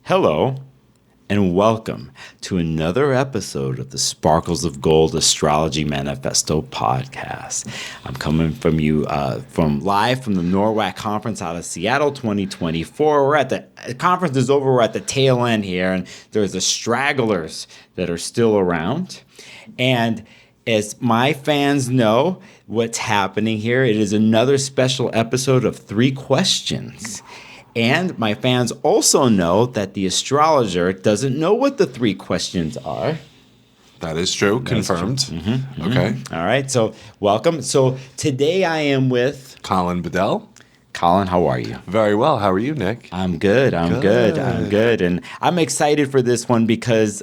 Hello, and welcome to another episode of the Sparkles of Gold Astrology Manifesto podcast. I'm coming from you live from the NORWAC conference out of Seattle 2024. We're at the conference is over. We're at the tail end here, and there's the stragglers that are still around. And as my fans know what's happening here, it is another special episode of 3 questions. And my fans also know that the astrologer doesn't know what the 3 questions are. That is true. Confirmed. Mm-hmm. Okay. All right. So welcome. So today I am with Colin Bedell. Colin, how are you? Very well. How are you, Nick? I'm good. I'm good. And I'm excited for this one because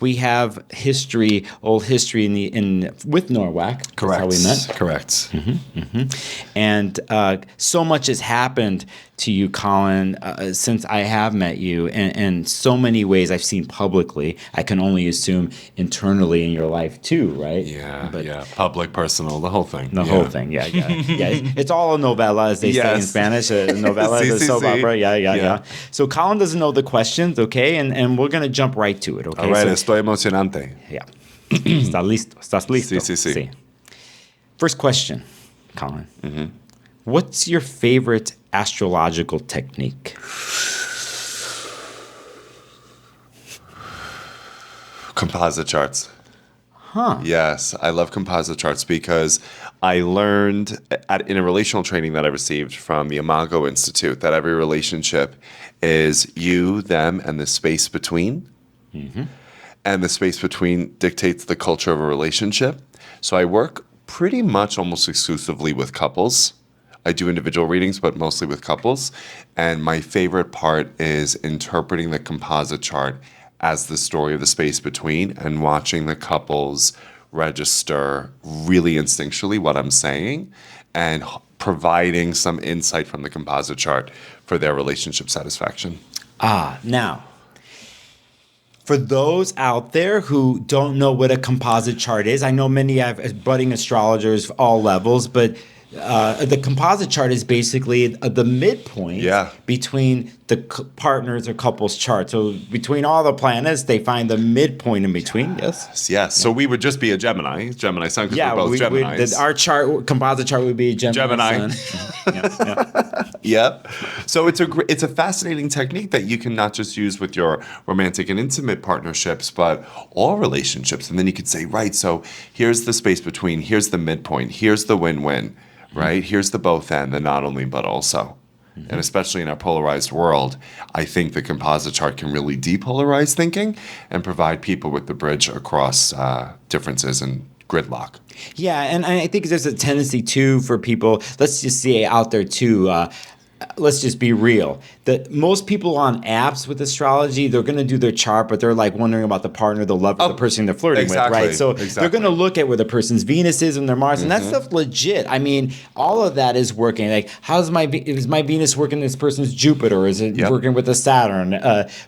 we have old history with NORWAC. Correct. That's how we met. Correct. Mm-hmm. And so much has happened to you, Colin, since I have met you, and so many ways I've seen publicly. I can only assume internally in your life too, right? Yeah. Public, personal, the whole thing. The whole thing. Yeah. It's all a novella, as they say in Spanish. A novella is a soap opera. Yeah. So Colin doesn't know the questions, okay? And we're gonna jump right to it, okay? All right. Estoy emocionante. Yeah. ¿Estás listo? ¿Estás listo? Sí. First question, Colin. Mm-hmm. What's your favorite astrological technique? Composite charts. Huh. Yes, I love composite charts because I learned in a relational training that I received from the Imago Institute that every relationship is you, them, and the space between. Mm-hmm. And the space between dictates the culture of a relationship. So I work pretty much almost exclusively with couples. I do individual readings, but mostly with couples. And my favorite part is interpreting the composite chart as the story of the space between and watching the couples register really instinctually what I'm saying and providing some insight from the composite chart for their relationship satisfaction. Now, for those out there who don't know what a composite chart is, I know many have budding astrologers all levels, but the composite chart is basically the midpoint between the partners or couples chart. So between all the planets, they find the midpoint in between. Yes. So we would just be a Gemini sun, because we're both Geminis. Our composite chart would be a Gemini. Sun. Yep. So it's a fascinating technique that you can not just use with your romantic and intimate partnerships, but all relationships. And then you could say, right, so here's the space between, here's the midpoint, here's the win-win. Right? Here's the both and the not only but also. Mm-hmm. And especially in our polarized world, I think the composite chart can really depolarize thinking and provide people with the bridge across differences and gridlock. Yeah, and I think there's a tendency too for people, let's just say out there too, let's just be real. That most people on apps with astrology, they're going to do their chart, but they're like wondering about the partner, the lover, the person they're flirting with, right? So they're going to look at where the person's Venus is and their Mars, and that stuff legit. I mean, all of that is working. Like, is my Venus working this person's Jupiter? Is it working with the Saturn?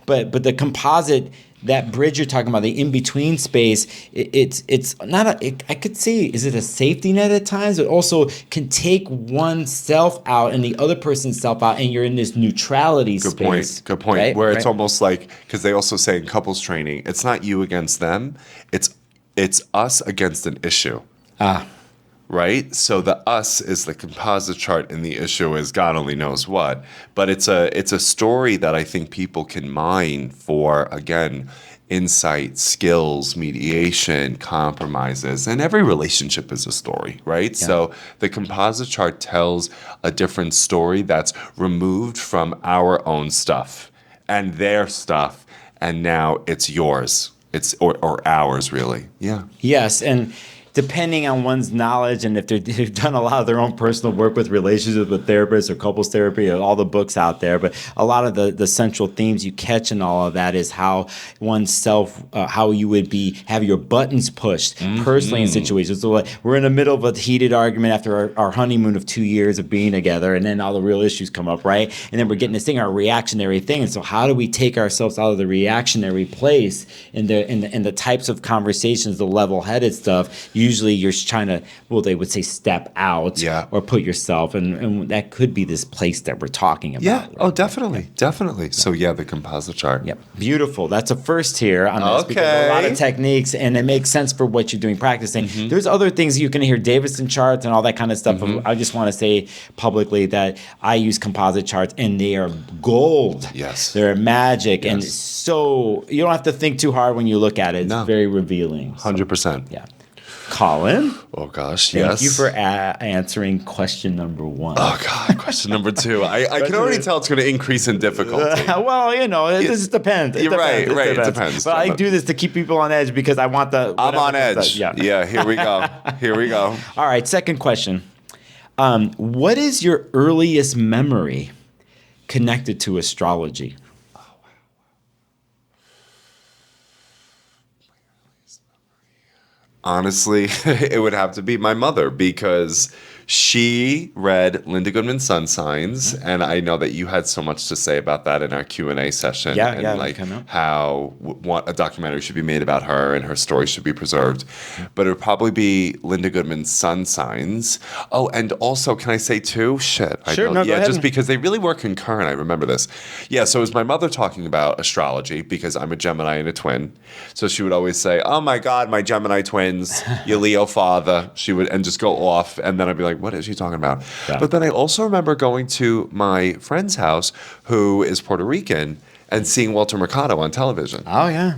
But the composite, that bridge you're talking about, the in-between space, it's not I could say, is it a safety net at times? It also can take oneself out and the other person's self out, and you're in this neutrality space. Good point. Right? Where it's almost like, because they also say in couples training, it's not you against them, it's us against an issue. Right? So the us is the composite chart and the issue is God only knows what. But it's a story that I think people can mine for, again, insight, skills, mediation, compromises. And every relationship is a story, right? Yeah. So the composite chart tells a different story that's removed from our own stuff and their stuff. And now it's yours. Or ours, really. Yeah. Yes. And depending on one's knowledge and if they've done a lot of their own personal work with relationships with therapists or couples therapy, or all the books out there, but a lot of the central themes you catch in all of that is how oneself, how you would have your buttons pushed personally in situations. So like, we're in the middle of a heated argument after our honeymoon of 2 years of being together, and then all the real issues come up, right? And then we're getting this thing, our reactionary thing. And so how do we take ourselves out of the reactionary place in the types of conversations, the level-headed stuff? usually you're trying to, well, they would say step out or put yourself, and that could be this place that we're talking about. Yeah. Right? Oh, definitely. Definitely. So, the composite chart. Yep. Beautiful. That's a first here on this because a lot of techniques, and it makes sense for what you're doing practicing. There's other things you can hear, Davidson charts and all that kind of stuff. I just want to say publicly that I use composite charts, and they are gold. Yes. They're magic. And so you don't have to think too hard when you look at it. It's very revealing. 100%. Yeah. Colin? Oh, gosh, Thank you for answering question number 1. Oh, God, question number 2. I can already tell it's going to increase in difficulty. Well, it just depends. You're right. It depends. But I do this to keep people on edge because I want the... I'm on edge. Yeah, here we go. Here we go. All right, second question. What is your earliest memory connected to astrology? Honestly, it would have to be my mother because she read Linda Goodman's Sun Signs, and I know that you had so much to say about that in our Q&A session. Like how a documentary should be made about her and her story should be preserved. But it would probably be Linda Goodman's Sun Signs. Oh, and also, can I say two? Shit. Sure, no, go ahead. Just because they really were concurrent. I remember this. Yeah, so it was my mother talking about astrology because I'm a Gemini and a twin. So she would always say, oh my God, my Gemini twins, your Leo father. She would, and just go off, and then I'd be like, what is she talking about? Yeah. But then I also remember going to my friend's house who is Puerto Rican and seeing Walter Mercado on television. Oh, yeah.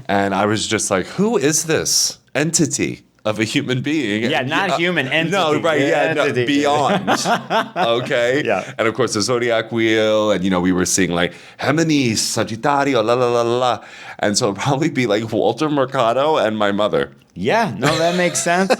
And I was just like, who is this entity of a human being? Yeah, not human entity. No, right, entity. No, beyond. Okay? Yeah. And of course, the zodiac wheel, and, we were seeing like Géminis, Sagittario, la, la, la, la. And so it'd probably be like Walter Mercado and my mother. Yeah, no, that makes sense.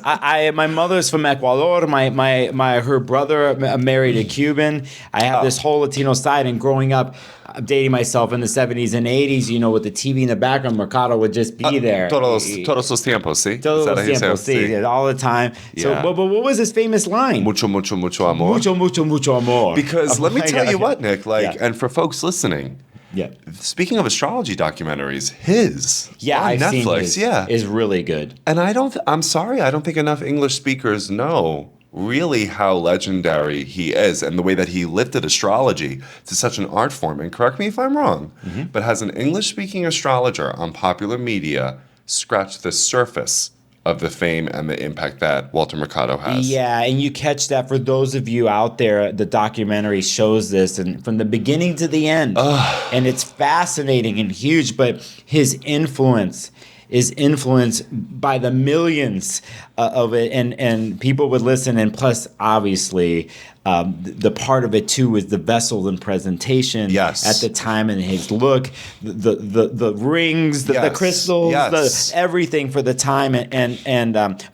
My mother's from Ecuador. Her brother married a Cuban. I have this whole Latino side, and growing up, dating myself in the 70s and 80s, with the TV in the background, Mercado would just be there. Todos los tiempos, sí? Todos los tiempos, sí, all the time. So, but what was his famous line? Mucho, mucho, mucho amor. Mucho, mucho, mucho amor. Because let me tell you what, Nick, and for folks listening, yeah. Speaking of astrology documentaries, his on I've Netflix, seen his, is really good. And I'm sorry, I don't think enough English speakers know really how legendary he is and the way that he lifted astrology to such an art form. And correct me if I'm wrong, but has an English-speaking astrologer on popular media scratched the surface of the fame and the impact that Walter Mercado has. Yeah, and you catch that for those of you out there, the documentary shows this, and from the beginning to the end. And it's fascinating and huge, but his influence is influenced by the millions of it, and people would listen. And plus, obviously, the part of it too is the vessel and presentation at the time, and his look, the rings, the crystals, everything for the time,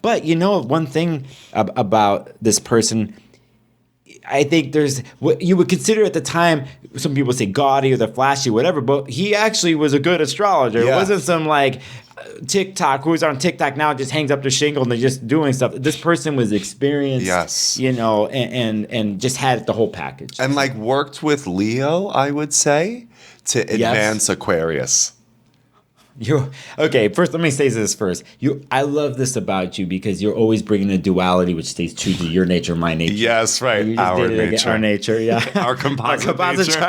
but one thing about this person, I think there's what you would consider at the time, some people say gaudy or the flashy, whatever, but he actually was a good astrologer. It wasn't some like TikTok, who's on TikTok now just hangs up their shingle and they're just doing stuff. This person was experienced, and just had the whole package. And worked with Leo, I would say, to advance Aquarius. Okay, first let me say this first. I love this about you because you're always bringing a duality which stays true to your nature, my nature. Yes, right. Our nature, yeah. Our composite nature.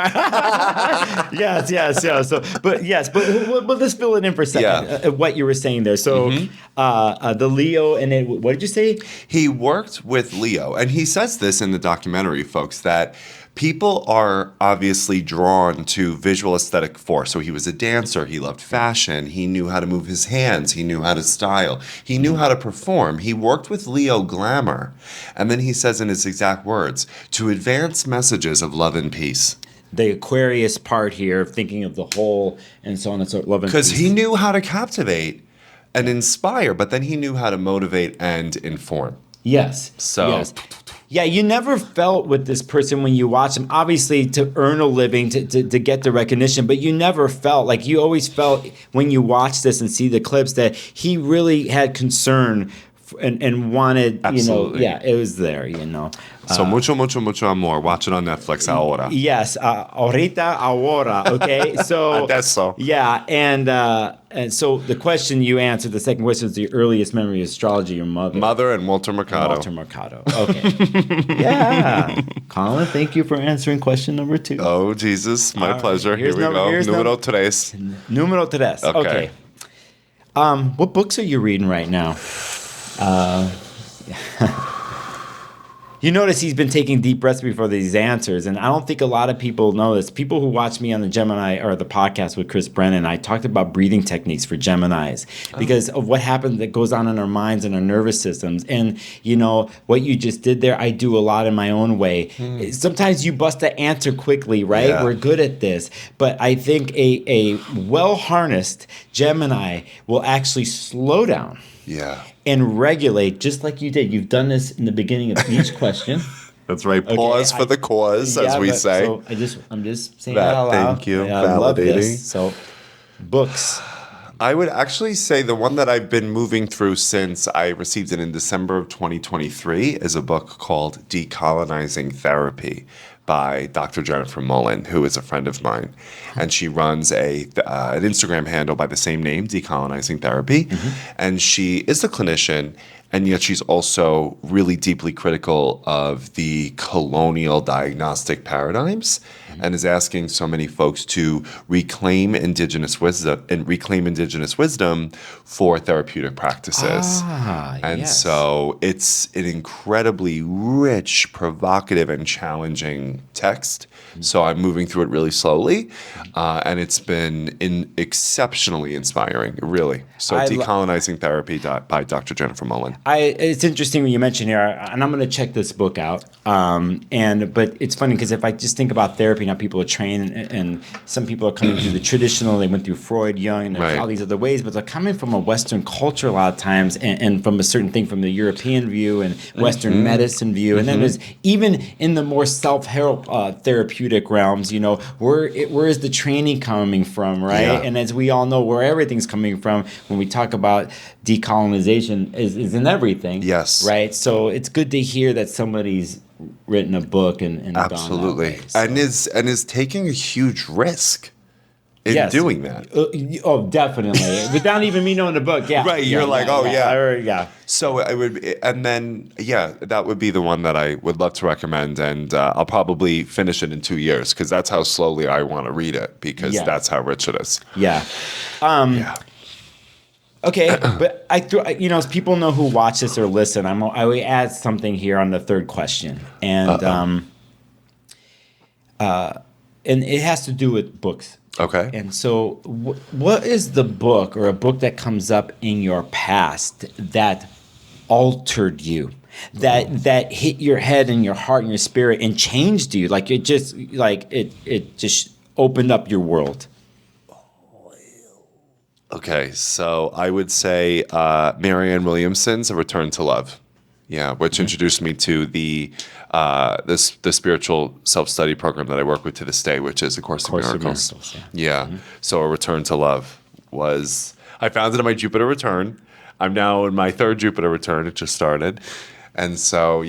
Yes. So, but let's fill it in for a second. What you were saying there. So, the Leo, and then what did you say? He worked with Leo, and he says this in the documentary, folks, that people are obviously drawn to visual aesthetic force. So he was a dancer. He loved fashion. He knew how to move his hands. He knew how to style. He knew how to perform. He worked with Leo glamour. And then he says in his exact words, to advance messages of love and peace. The Aquarius part here, thinking of the whole and so on and so forth. Because he knew how to captivate and inspire, but then he knew how to motivate and inform. Yes. Yeah, you never felt with this person when you watch him, obviously to earn a living, to get the recognition, but you never felt, you always felt when you watch this and see the clips that he really had concern and wanted, Absolutely. it was there, So mucho, mucho, mucho amor. Watch it on Netflix ahora. Yes, ahorita, ahora. Okay, so Adesso. yeah, and so the question you answered, the second question is the earliest memory of astrology, your mother. Mother and Walter Mercado. Walter Mercado. Okay. Yeah. Colin, thank you for answering question number 2. Oh, Jesus. My pleasure. Here we go. Número tres. Número tres. Okay. What books are you reading right now? You notice he's been taking deep breaths before these answers, and I don't think a lot of people know this. People who watch me on the Gemini or the podcast with Chris Brennan, I talked about breathing techniques for Geminis because of what happens that goes on in our minds and our nervous systems. And, what you just did there, I do a lot in my own way. Sometimes you bust the answer quickly, right? Yeah. We're good at this. But I think a well-harnessed Gemini will actually slow down. Yeah. And regulate just like you did. You've done this in the beginning of each question. That's right. Pause for the cause, as we say. So I'm just saying that out loud. Thank you. I love Validating. this. So, books. I would actually say the one that I've been moving through since I received it in December of 2023 is a book called Decolonizing Therapy by Dr. Jennifer Mullan, who is a friend of mine. And she runs an Instagram handle by the same name, Decolonizing Therapy. And she is a clinician, and yet she's also really deeply critical of the colonial diagnostic paradigms and is asking so many folks to reclaim indigenous wisdom for therapeutic practices. So it's an incredibly rich, provocative, and challenging text. So I'm moving through it really slowly, and it's been exceptionally inspiring, really. So Decolonizing Therapy by Dr. Jennifer Mullan. It's interesting when you mention here, and I'm going to check this book out. But it's funny because if I just think about therapy, now people are trained, and some people are coming through the traditional. They went through Freud, Jung, and all these other ways, but they're coming from a Western culture a lot of times, and from a certain thing from the European view and Western medicine view, and then there's even in the more self-help therapeutic realms, where is the training coming from, right? Yeah. And as we all know, where everything's coming from when we talk about decolonization is in everything. Yes. Right? So it's good to hear that somebody's written a book and absolutely gone that way, so. and is taking a huge risk in doing that. Definitely. Without even me knowing the book, yeah. Right, you're like, yeah. So it would be, and then that would be the one that I would love to recommend, and I'll probably finish it in 2 years because that's how slowly I want to read it because that's how rich it is. Yeah. Okay, but as people know who watch this or listen, I will add something here on the third question, and it has to do with books. Okay. And so, what is the book or a book that comes up in your past that altered you, that hit your head and your heart and your spirit and changed you? Like it just opened up your world. Okay, so I would say Marianne Williamson's A Return to Love, which introduced me to the spiritual self-study program that I work with to this day, which is A Course in Miracles. So A Return to Love I found it in my Jupiter return. I'm now in my third Jupiter return. It just started. And so,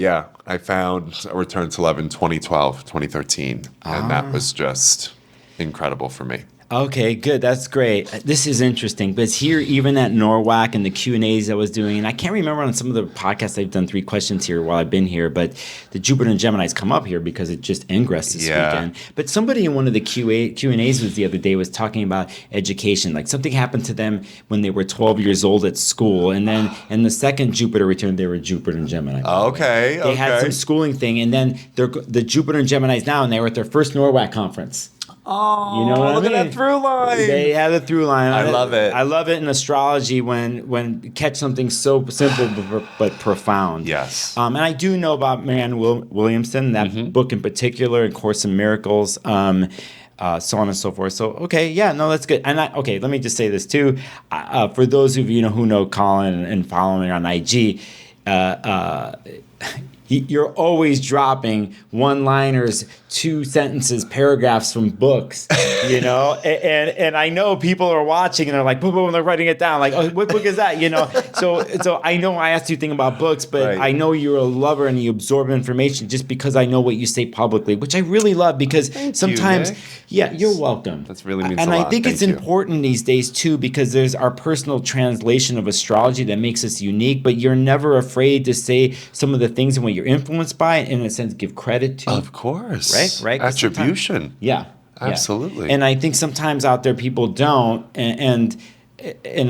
I found A Return to Love in 2012, 2013, and that was just incredible for me. Okay, good. That's great. This is interesting because here, even at NORWAC and the Q&As I was doing, and I can't remember on some of the podcasts I've done 3 questions here while I've been here, but the Jupiter and Gemini's come up here because it just ingressed this weekend. But somebody in one of the Q&As was the other day was talking about education. Like something happened to them when they were 12 years old at school, and then in the second Jupiter return, they were Jupiter and Gemini. Okay, They had some schooling thing, and then the Jupiter and Gemini's now, and they were at their first NORWAC conference. Oh, you know what look I mean? at that through line. They have a through line. I love it. I love it in astrology when catch something so simple but profound. Yes. And I do know about Marianne Williamson, that book in particular, and Course in Miracles, so on and so forth. So, that's good. And let me just say this too. For those of you who know Colin and follow me on IG, You're always dropping one-liners, 2 sentences, paragraphs from books, you know? And I know people are watching and they're like, boom, boom, they're writing it down. Like, oh, what book is that? You know? So I know I asked you to think about books, but Right. I know you're a lover and you absorb information just because I know what you say publicly, which I really love because sometimes, Nick. yeah, you're welcome. That's really means and a I lot. think it's Thank you. important these days too because there's our personal translation of astrology that makes us unique, but you're never afraid to say some of the things and what you're influenced by, and in a sense, give credit to. Of course. Right? 'Cause Attribution. Yeah. Absolutely. And I think sometimes out there people don't, and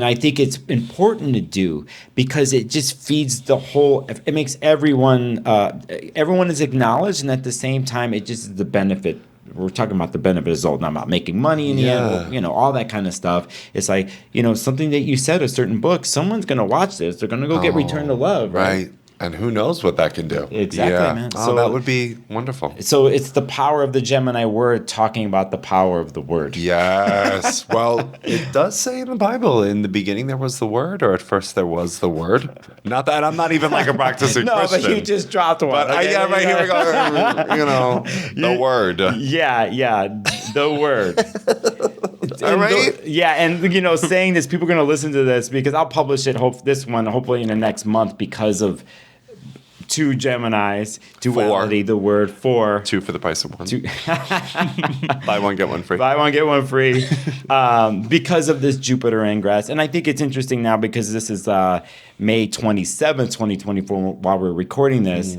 I think it's important to do because it just feeds the whole. It makes everyone is acknowledged, and at the same time, it just is the benefit. We're talking about the benefit result, not about making money in the end, you know, all that kind of stuff. It's like, you know, something that you said, a certain book, someone's going to watch this. They're going to go get Return to Love. Right. And who knows what that can do. Exactly, man. Oh, So- that would be wonderful. So it's the power of the Gemini word talking about the power of the word. Yes. Well, it does say in the Bible, in the beginning there was the word, or at first there was the word. Not that I'm not even like a practicing No, Christian. but you just dropped one. But okay? yeah, right here we go. You know, the word. Yeah, the word. All right. And you know, saying this, people are going to listen to this because I'll publish it. This one hopefully in the next month because of 2 Geminis, duality, the word 4. 2 for the price of 1. 2. Buy one, get one free. Buy one, get one free. Because of this Jupiter ingress. And I think it's interesting now because this is May 27th, 2024, while we're recording this.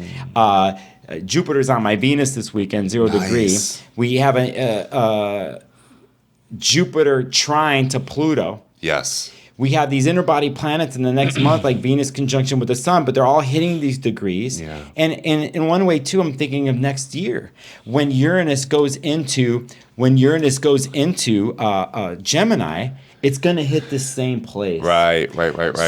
Jupiter's on my Venus this weekend, 0 degree. We have a Jupiter trine to Pluto. Yes. We have these inner body planets in the next month, like Venus conjunction with the Sun, but they're all hitting these degrees. Yeah. And in one way, too, I'm thinking of next year when Uranus goes into Gemini. It's going to hit the same place. Right.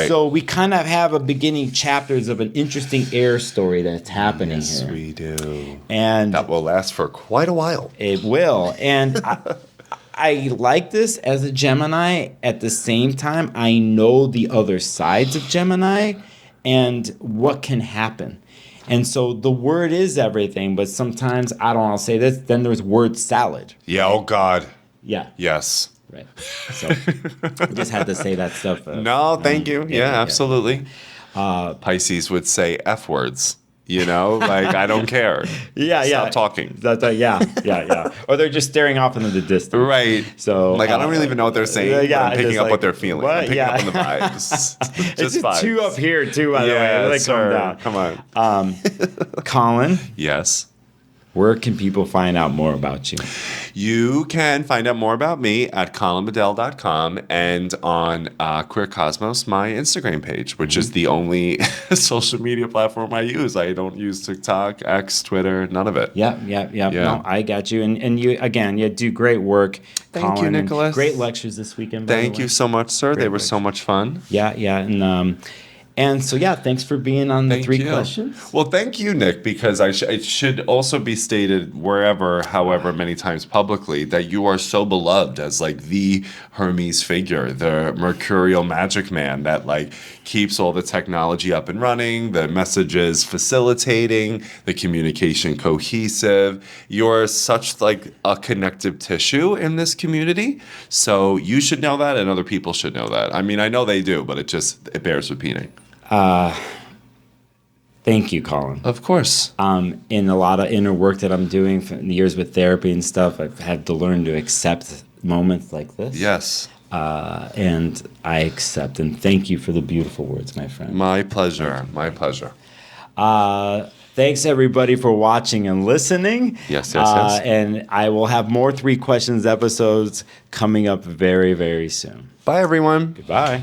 So we kind of have a beginning chapters of an interesting air story that's happening Yes, here. we do. And That will last for quite a while. it will. And I like this as a Gemini. At the same time, I know the other sides of Gemini and what can happen. And so the word is everything, but sometimes, I don't want to say this, then there's word salad. Yeah, oh God. Yeah. Yes. Right. So I just had to say that stuff. No, thank you. Yeah, absolutely. Yeah. Pisces would say F words. You know, like, I don't care. Stop talking. Yeah. Or they're just staring off into the distance. Right. So, like, I don't really even know what they're saying. yeah, I'm picking just up like, what they're feeling. what? I'm picking Yeah. up on the vibes. It's just vibes. 2 up here, too, by the way. Like, sir. calm down. Come on. Colin, Yes. where can people find out more about you? You can find out more about me at colinbedell.com and on Queer Cosmos, my Instagram page, which is the only social media platform I use. I don't use TikTok, X, Twitter, none of it. Yeah. No, I got you. And you, again, you do great work, Thank you, Colin. And Nicholas. great lectures this weekend, by the Thank way. you so much, sir. They were so much fun. Yeah. And so, thanks for being on the Thank 3 you. questions. Well, thank you, Nick, because it should also be stated however many times publicly, that you are so beloved as like the Hermes figure, the mercurial magic man that like keeps all the technology up and running, the messages facilitating, the communication cohesive. You're such like a connective tissue in this community. So you should know that and other people should know that. I mean, I know they do, but it bears repeating. Thank you, Colin. Of course. In a lot of inner work that I'm doing for years with therapy and stuff, I've had to learn to accept moments like this. Yes. And I accept. And thank you for the beautiful words, my friend. My pleasure. My pleasure. Thanks, everybody, for watching and listening. Yes. And I will have more 3 questions episodes coming up very, very soon. Bye, everyone. Goodbye.